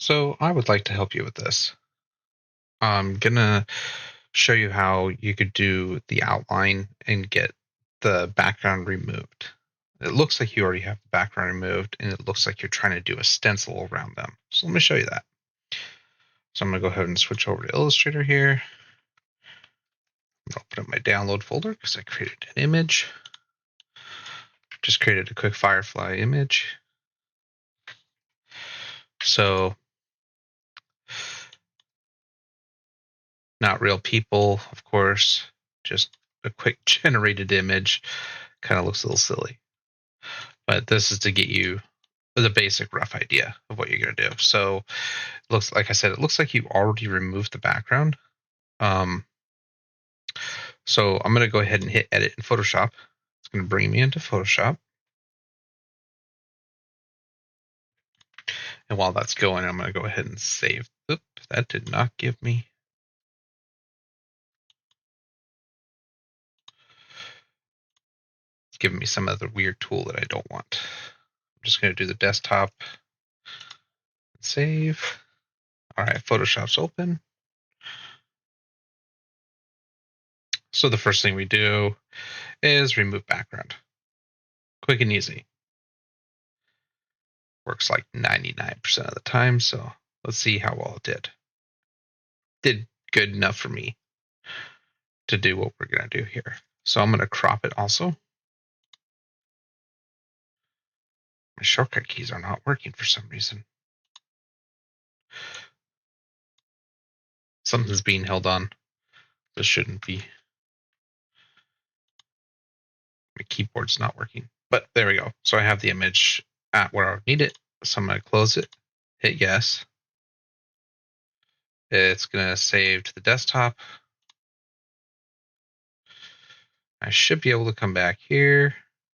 So I would like to help you with this. I'm gonna show you how you could do the outline and get the background removed. It looks like you already have the background removed, and it looks like you're trying to do a stencil around them. So let me show you that. So I'm gonna go ahead and switch over to Illustrator here. I'm gonna open up my download folder because I created an image. Just created a quick Firefly image. So not real people, of course, just a quick generated image. Kind of looks a little silly. But this is to get you the basic rough idea of what you're going to do. So it looks like I said, it looks like you already removed the background. So I'm going to go ahead and hit edit in Photoshop. It's going to bring me into Photoshop. And while that's going, I'm going to go ahead and save. Oop, that did not give me. It's giving me some other weird tool that I don't want. I'm just going to do the desktop. Save. All right, Photoshop's open. So the first thing we do is remove background. Quick and easy. Works like 99% of the time, so let's see how well it did. Did good enough for me to do what we're going to do here. So I'm going to crop it also. My shortcut keys are not working for some reason. Something's being held on. This shouldn't be. My keyboard's not working. But there we go. So I have the image at where I need it. So I'm going to close it, hit yes. It's going to save to the desktop. I should be able to come back here.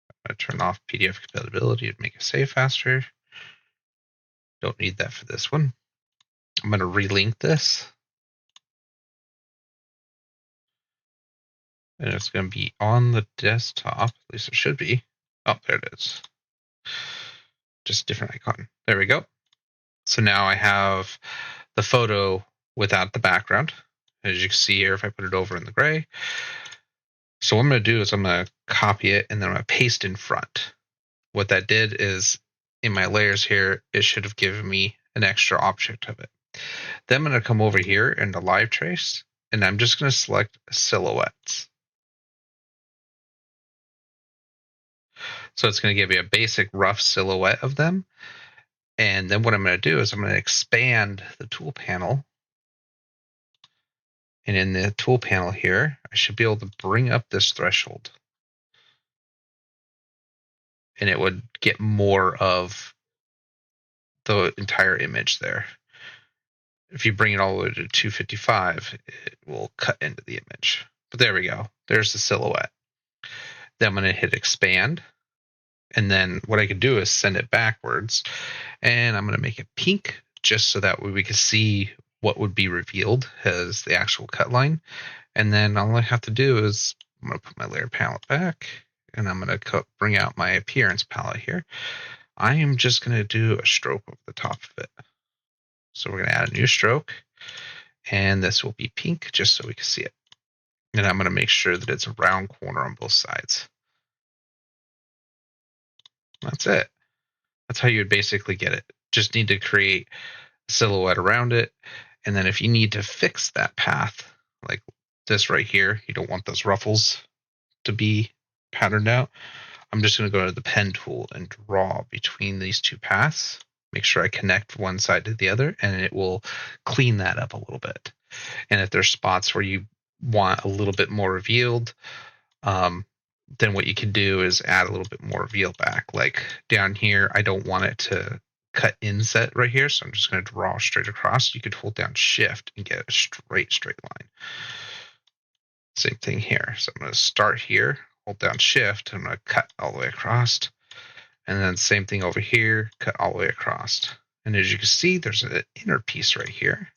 I'm going to turn off PDF compatibility to make it save faster. Don't need that for this one. I'm going to relink this. And it's going to be on the desktop. At least it should be. Oh, there it is. Just a different icon. There we go. So now I have the photo without the background. As you can see here, if I put it over in the gray. So what I'm going to do is I'm going to copy it and then I'm going to paste in front. What that did is in my layers here, it should have given me an extra object of it. Then I'm going to come over here into live trace and I'm just going to select silhouettes. So it's going to give you a basic rough silhouette of them. And then what I'm going to do is I'm going to expand the tool panel. And in the tool panel here, I should be able to bring up this threshold. And it would get more of the entire image there. If you bring it all the way to 255, it will cut into the image. But there we go. There's the silhouette. Then I'm going to hit expand. And then what I could do is send it backwards. And I'm going to make it pink just so that way we can see what would be revealed as the actual cut line. And then all I have to do is I'm going to put my layer palette back and I'm going to bring out my appearance palette here. I am just going to do a stroke over the top of it. So we're going to add a new stroke and this will be pink just so we can see it. And I'm going to make sure that it's a round corner on both sides. That's it. That's how you would basically get it. Just need to create a silhouette around it. And then if you need to fix that path, like this right here, you don't want those ruffles to be patterned out. I'm just going to go to the pen tool and draw between these two paths. Make sure I connect one side to the other, and it will clean that up a little bit. And if there's spots where you want a little bit more revealed, then what you can do is add a little bit more reveal back. Like down here, I don't want it to cut inset right here, so I'm just going to draw straight across. You could hold down shift and get a straight line. Same thing here. So I'm going to start here, hold down shift, I'm going to cut all the way across. And then same thing over here, cut all the way across. And as you can see, there's an inner piece right here,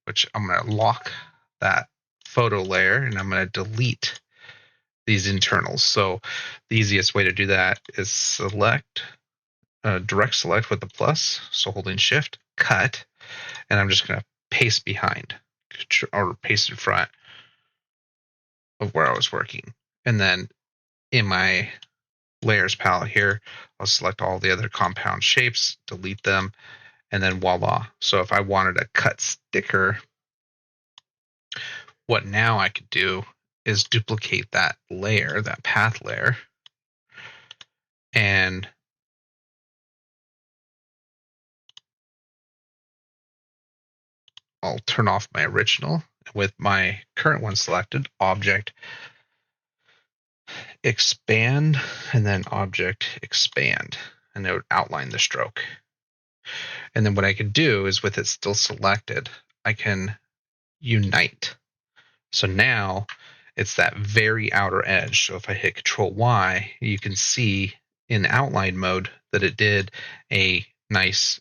which I'm going to lock that photo layer and I'm going to delete these internals. So the easiest way to do that is select direct select with the plus, so holding shift, cut, and I'm just going to paste behind or paste in front of where I was working. And then in my layers palette here, I'll select all the other compound shapes, delete them, and then voila. So if I wanted a cut sticker, what now I could do is duplicate that layer, that path layer, and I'll turn off my original with my current one selected, object expand, and then object expand, and it would outline the stroke. And then what I could do is with it still selected, I can unite. So now it's that very outer edge. So if I hit Control Y, you can see in outline mode that it did a nice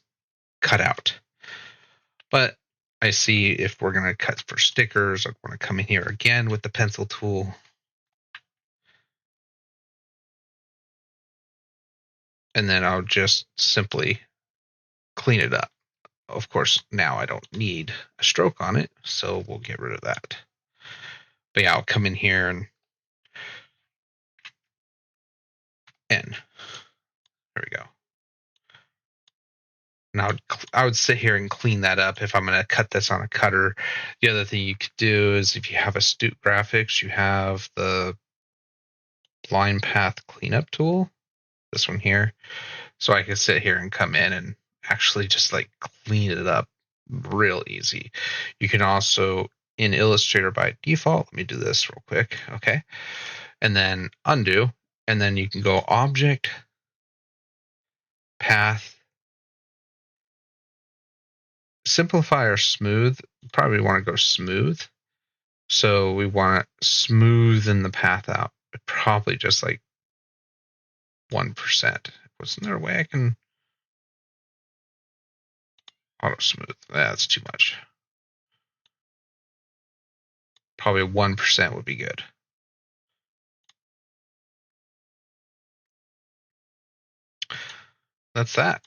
cutout. But I see if we're going to cut for stickers, I want to come in here again with the pencil tool. And then I'll just simply clean it up. Of course, now I don't need a stroke on it, so we'll get rid of that. But yeah, I'll come in here and there we go. Now I would sit here and clean that up if I'm going to cut this on a cutter. The other thing you could do is if you have Astute Graphics, you have the line path cleanup tool, this one here. So I could sit here and come in and actually just like clean it up real easy. You can also in Illustrator by default, let me do this real quick. Okay. And then undo, and then you can go object, path, simplify or smooth. Probably want to go smooth. So we want to smoothen the path out. Probably just like 1%. Wasn't there a way I can auto smooth? That's too much. Probably 1% would be good. That's that.